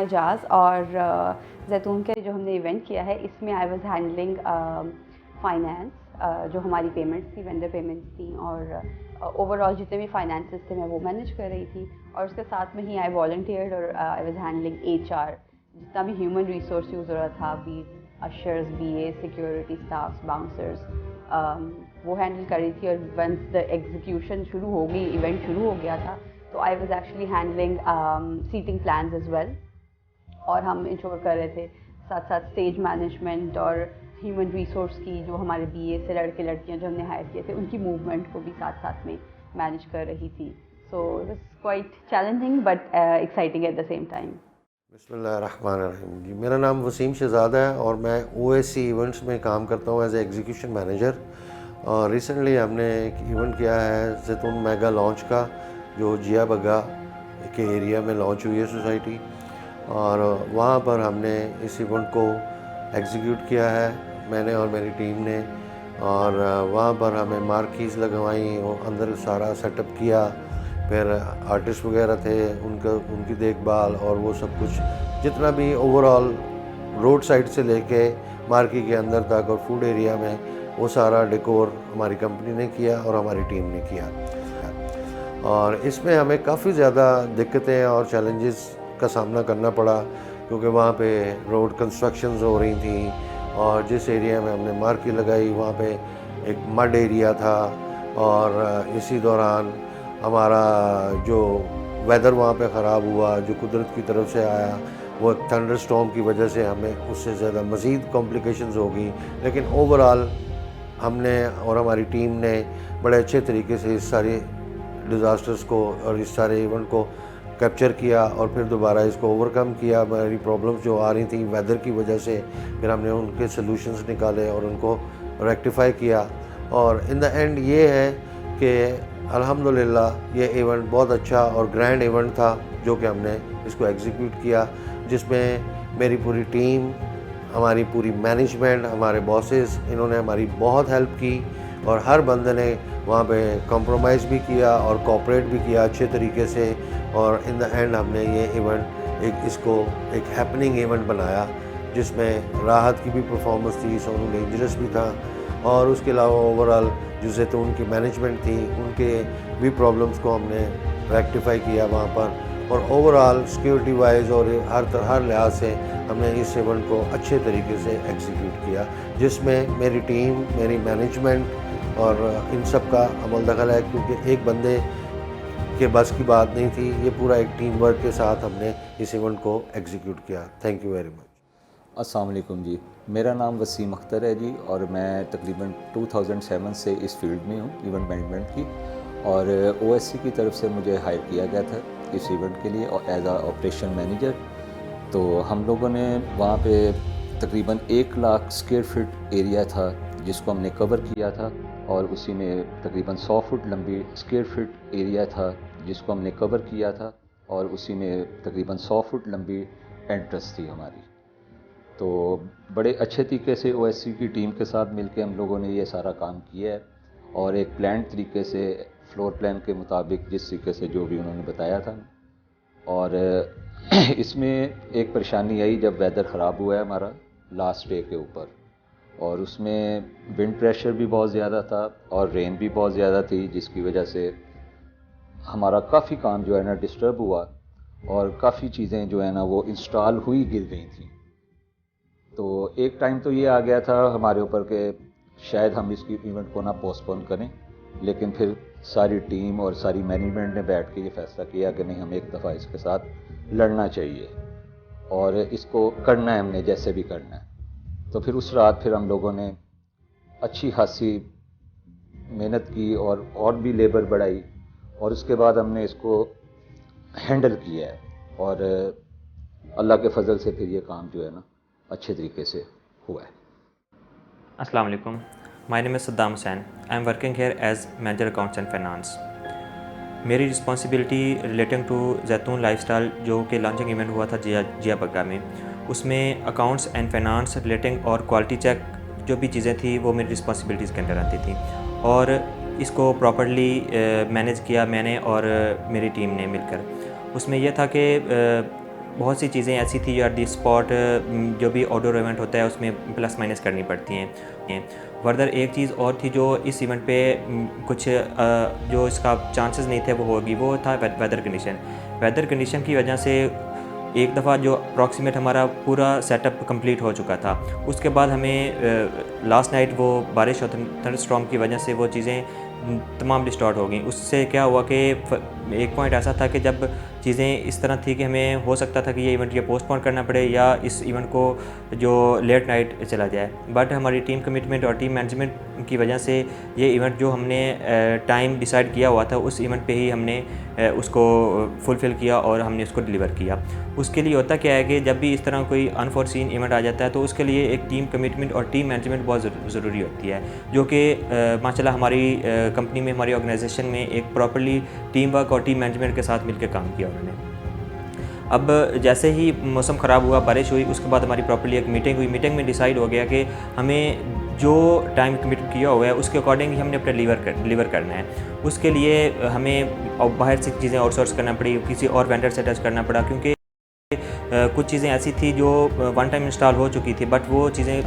एजाज़ और जैतून के जो हमने इवेंट किया है इसमें आई वाज हैंडलिंग फाइनेंस, जो हमारी पेमेंट्स थी, वेंडर पेमेंट्स थी, और ओवरऑल जितने भी फाइनेंसेस थे मैं वो मैनेज कर रही थी। और उसके साथ में ही आई वॉलंटियर्ड और आई वाज हैंडलिंग एचआर, जितना भी ह्यूमन रिसोर्स यूज़ हो रहा था, बी अशर्स, बीए, सिक्योरिटी स्टाफ्स, बाउंसर्स, वो हैंडल कर रही थी। और वंस द एग्जीक्यूशन शुरू हो गई, इवेंट शुरू हो गया था, तो I was actually handling seating plans as well. और हम इंश्योर कर रहे थे साथ साथ स्टेज मैनेजमेंट और ह्यूमन रिसोर्स की, जो हमारे बीए से लड़के लड़कियां जो हमने हायर किए थे उनकी मूवमेंट को भी साथ साथ में मैनेज कर रही थी। So it was quite challenging but exciting at the same time. बिस्मिल्लाहिर्रहमानिर्रहीम जी, मेरा नाम वसीम शहज़ाद है और मैं ओएससी इवेंट्स में काम करता हूँ एज ए एग्जीक्यूशन मैनेजर। और रिसेंटली हमने एक इवेंट किया है जैतून मेगा लॉन्च का, जो जिया बग्गा के एरिया में लॉन्च हुई है सोसाइटी, और वहाँ पर हमने इस इवेंट को एग्जीक्यूट किया है, मैंने और मेरी टीम ने। और वहाँ पर हमें मार्कीज़ लगवाई और अंदर सारा सेटअप किया, फिर आर्टिस्ट वगैरह थे, उनकी देखभाल और वो सब कुछ, जितना भी ओवरऑल रोड साइड से लेके मार्की के अंदर तक और फूड एरिया में, वो सारा डेकोर हमारी कंपनी ने किया और हमारी टीम ने किया। और इसमें हमें काफ़ी ज़्यादा दिक्कतें और चैलेंजेस का सामना करना पड़ा, क्योंकि वहाँ पे रोड कंस्ट्रक्शंस हो रही थी, और जिस एरिया में हमने मार्की लगाई वहाँ पे एक मड एरिया था। और इसी दौरान हमारा जो वेदर वहाँ पे ख़राब हुआ, जो कुदरत की तरफ से आया, वो एक थंडर स्टॉर्म की वजह से हमें उससे ज़्यादा मज़ीद कॉम्प्लिकेशंस हो गई। लेकिन ओवरऑल हमने और हमारी टीम ने बड़े अच्छे तरीके से इस सारे डिज़ास्टर्स को और इस सारे इवेंट को कैप्चर किया और फिर दोबारा इसको ओवरकम किया। हमारी प्रॉब्लम्स जो आ रही थी वेदर की वजह से, फिर हमने उनके सॉल्यूशंस निकाले और उनको रेक्टिफाई किया। और इन द एंड ये है कि अल्हम्दुलिल्लाह ये इवेंट बहुत अच्छा और ग्रैंड इवेंट था, जो कि हमने इसको एग्जीक्यूट किया, जिसमें मेरी पूरी टीम, हमारी पूरी मैनेजमेंट, हमारे बॉसेस, इन्होंने हमारी बहुत हेल्प की। और हर बंदे ने वहाँ पे कॉम्प्रोमाइज़ भी किया और कोऑपरेट भी किया अच्छे तरीके से। और इन द एंड हमने ये इवेंट इसको एक हैपनिंग इवेंट बनाया, जिसमें राहत की भी परफॉर्मेंस थी, सोनू डेंजरस भी था, और उसके अलावा ओवरऑल जो जैतून की मैनेजमेंट थी उनके भी प्रॉब्लम्स को हमने रेक्टिफाई किया वहाँ पर। और ओवरऑल सिक्योरिटी वाइज और हर लिहाज से हमने इस इवेंट को अच्छे तरीके से एग्जीक्यूट किया, जिसमें मेरी टीम, मेरी मैनेजमेंट और इन सब का अमल दखल है, क्योंकि एक बंदे के बस की बात नहीं थी, ये पूरा एक टीम वर्क के साथ हमने इस इवेंट को एग्जीक्यूट किया। Thank you very much. अस्सलाम वालेकुम जी, मेरा नाम वसीम अख्तर है जी, और मैं तकरीबन 2007 से इस फील्ड में हूँ इवेंट मैनेजमेंट की। और ओएससी की तरफ से मुझे हायर किया गया था इस इवेंट के लिए और एज आ ऑपरेशन मैनेजर। तो हम लोगों ने वहाँ पे तकरीबन 1 लाख स्क्वायर फीट एरिया था जिसको हमने कवर किया था, और उसी में तकरीबन 100 फुट लंबी स्क्वायर फीट एरिया था जिसको हमने कवर किया था, और उसी में तकरीबन 100 फुट लंबी एंट्रेंस थी हमारी। तो बड़े अच्छे तरीके से ओएससी की टीम के साथ मिलकर हम लोगों ने ये सारा काम किया है, और एक प्लान तरीके से फ्लोर प्लान के मुताबिक जिस तरीके से जो भी उन्होंने बताया था। और इसमें एक परेशानी आई जब वेदर ख़राब हुआ है हमारा लास्ट डे के ऊपर, और उसमें विंड प्रेशर भी बहुत ज़्यादा था और रेन भी बहुत ज़्यादा थी, जिसकी वजह से हमारा काफ़ी काम जो है ना डिस्टर्ब हुआ, और काफ़ी चीज़ें जो है ना वो इंस्टॉल हुई गिर गई थी। तो एक टाइम तो ये आ गया था हमारे ऊपर कि शायद हम इसकी इवेंट को ना पोस्टपोन करें, लेकिन फिर सारी टीम और सारी मैनेजमेंट ने बैठ के ये फैसला किया कि नहीं, हम एक दफ़ा इसके साथ लड़ना चाहिए और इसको करना है, हमने जैसे भी करना है। तो फिर उस रात फिर हम लोगों ने अच्छी खासी मेहनत की और भी लेबर बढ़ाई, और उसके बाद हमने इसको हैंडल किया है, और अल्लाह के फजल से फिर ये काम जो है ना अच्छे तरीके से हुआ है। Assalamu alaikum. My name is Saddam Hussain. I am working here as manager accounts and finance. मेरी रिस्पॉन्सिबिलिटी रिलेटिंग टू जैतून लाइफस्टाइल जो कि लॉन्चिंग इवेंट हुआ था जिया बग्गा में, उसमें अकाउंट्स एंड फाइनेंस रिलेटिंग और क्वालिटी चेक जो भी चीज़ें थी वो मेरी रिस्पॉन्सिबिलिटीज़ के अंदर आती थी, और इसको प्रॉपर्ली मैनेज किया मैंने और मेरी टीम ने मिलकर। उसमें यह था कि बहुत सी चीज़ें ऐसी थी जो एट दी स्पॉट जो भी आउटडोर इवेंट होता है उसमें प्लस माइनस करनी पड़ती हैं। फर्दर एक चीज़ और थी जो इस इवेंट पे कुछ जो इसका चांसेस नहीं थे वो होगी, वो था वेदर कंडीशन। वेदर कंडीशन की वजह से एक दफ़ा जो अप्रॉक्सीमेट हमारा पूरा सेटअप कंप्लीट हो चुका था, उसके बाद हमें लास्ट नाइट वो बारिश और थंडरस्टॉर्म की वजह से वो चीज़ें तमाम डिस्टॉर्ट हो गई। उससे क्या हुआ कि एक पॉइंट ऐसा था कि जब चीज़ें इस तरह थी कि हमें हो सकता था कि ये इवेंट ये पोस्टपोन करना पड़े या इस इवेंट को जो लेट नाइट चला जाए। बट हमारी टीम कमिटमेंट और टीम मैनेजमेंट की वजह से ये इवेंट जो हमने टाइम डिसाइड किया हुआ था उस इवेंट पे ही हमने उसको फुलफ़िल किया और हमने उसको डिलीवर किया। उसके लिए होता क्या है कि जब भी इस तरह कोई अनफोर्सीन इवेंट आ जाता है तो उसके लिए एक टीम कमिटमेंट और टीम मैनेजमेंट बहुत ज़रूरी होती है, जो कि माशाल्लाह हमारी कंपनी में, हमारी ऑर्गेनाइजेशन में एक प्रॉपर्ली टीम वर्क और टीम मैनेजमेंट के साथ मिलकर काम किया उन्होंने। अब जैसे ही मौसम ख़राब हुआ, बारिश हुई, उसके बाद हमारी प्रॉपर्ली एक मीटिंग हुई। मीटिंग में डिसाइड हो गया कि हमें जो टाइम कमिट किया हुआ है उसके अकॉर्डिंग ही हमने अपने डिलीवर करना है। उसके लिए हमें बाहर से चीज़ें आउटसोर्स करना पड़ी, किसी और वेंडर से टच करना पड़ा, क्योंकि कुछ चीज़ें ऐसी थी जो वन टाइम इंस्टॉल हो चुकी थी बट वो चीज़ें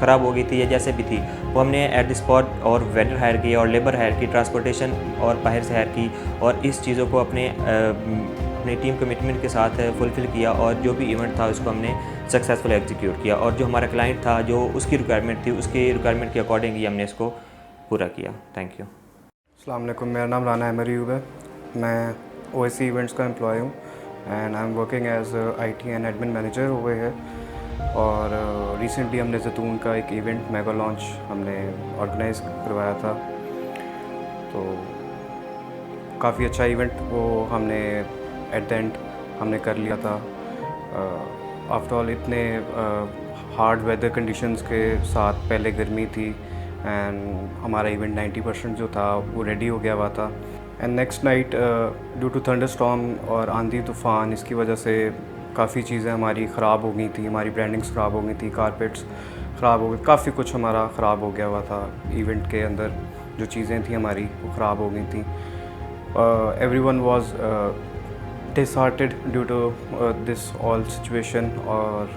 ख़राब हो गई थी या जैसे भी थी वो हमने एट द स्पॉट और वेंडर हायर किया और लेबर हायर की, ट्रांसपोर्टेशन और बाहर से हायर की और इस चीज़ों को अपने टीम कमिटमेंट के साथ फुलफ़िल किया और जो भी इवेंट था उसको हमने सक्सेसफुल एग्जीक्यूट किया और जो हमारा क्लाइंट था जो उसकी रिक्वायरमेंट थी उसकी रिक्वायरमेंट के अकॉर्डिंग ही हमने इसको पूरा किया। Thank you. अस्सलाम वालेकुम, मेरा नाम राना अहमद अयूब है। मैं ओएससी इवेंट्स का एम्प्लॉय हूँ and I am working as IT and admin manager हुए है। और रिसेंटली हमने जैतून का एक इवेंट मेगा लॉन्च हमने ऑर्गेनाइज करवाया था, तो काफ़ी अच्छा इवेंट वो हमने एट द एंड हमने कर लिया था। आफ्टर ऑल इतने हार्ड वेदर कंडीशंस के साथ, पहले गर्मी थी एंड हमारा इवेंट 90% जो था वो रेडी हो गया हुआ था। And next night due to thunderstorm और आंधी तूफ़ान, इसकी वजह से काफ़ी चीज़ें हमारी ख़राब हो गई थी, हमारी ब्रांडिंग्स ख़राब हो गई थी, कारपेट्स ख़राब हो गई, काफ़ी कुछ हमारा ख़राब हो गया हुआ था। इवेंट के अंदर जो चीज़ें थी हमारी वो ख़राब हो गई थी। Everyone was disheartened due to this all situation. और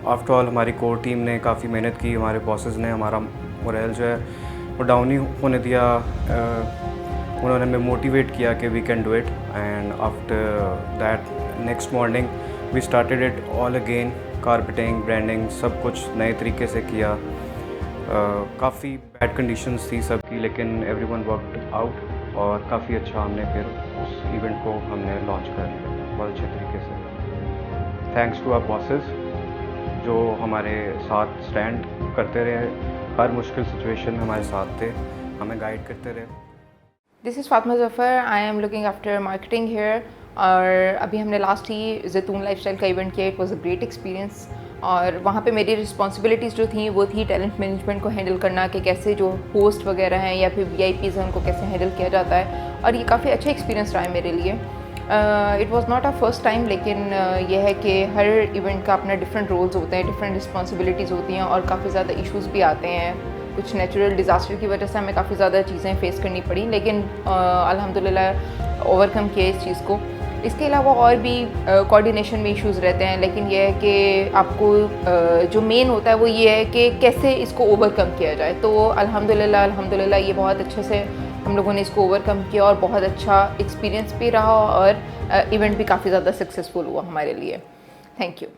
आफ्टर ऑल हमारी कोर टीम ने काफ़ी मेहनत की, हमारे बॉसेस ने हमारा मोरल जो है वो डाउन ही होने दिया। उन्होंने हमें मोटिवेट किया कि we can do it and after that next morning we started it all again. Carpeting, branding, सब कुछ नए तरीके से किया। काफ़ी बैड कंडीशंस थी सबकी, लेकिन एवरीवन वर्कड आउट और काफ़ी अच्छा हमने फिर उस इवेंट को हमने लॉन्च कर लिया बहुत अच्छे तरीके से। थैंक्स टू आवर बॉसेस जो हमारे साथ स्टैंड करते रहे, हर मुश्किल सिचुएशन में हमारे साथ थे, हमें गाइड करते रहे। This is Fatima Zafar, I am looking after marketing here. और अभी हमने लास्ट ही जैतून लाइफस्टाइल का इवेंट किया। It was a great experience और वहाँ पे मेरी रिस्पॉन्सिबिलिटीज़ जो थी वो थी टैलेंट मैनेजमेंट को हैंडल करना, कि कैसे जो होस्ट वगैरह हैं या फिर VIPs हैं उनको कैसे हैंडल किया जाता है। और ये काफ़ी अच्छा एक्सपीरियंस रहा है मेरे लिए। It was not a first time, लेकिन यह है कि हर इवेंट का अपना डिफरेंट रोल्स होते हैं, डिफरेंट रिस्पॉन्सिबिलिटीज़ होती हैं और काफ़ी ज़्यादा इश्यूज़ भी आते हैं। कुछ नेचुरल डिज़ास्टर की वजह से हमें काफ़ी ज़्यादा चीज़ें फ़ेस करनी पड़ी, लेकिन अल्हम्दुलिल्लाह ओवरकम किया इस चीज़ को। इसके अलावा और भी कोऑर्डिनेशन में इश्यूज़ रहते हैं, लेकिन यह है कि आपको जो मेन होता है वो ये है कि कैसे इसको ओवरकम किया जाए। तो अल्हम्दुलिल्लाह ये बहुत अच्छे से हम लोगों ने इसको ओवरकम किया और बहुत अच्छा एक्सपीरियंस भी रहा और इवेंट भी काफ़ी ज़्यादा सक्सेसफुल हुआ हमारे लिए। Thank you.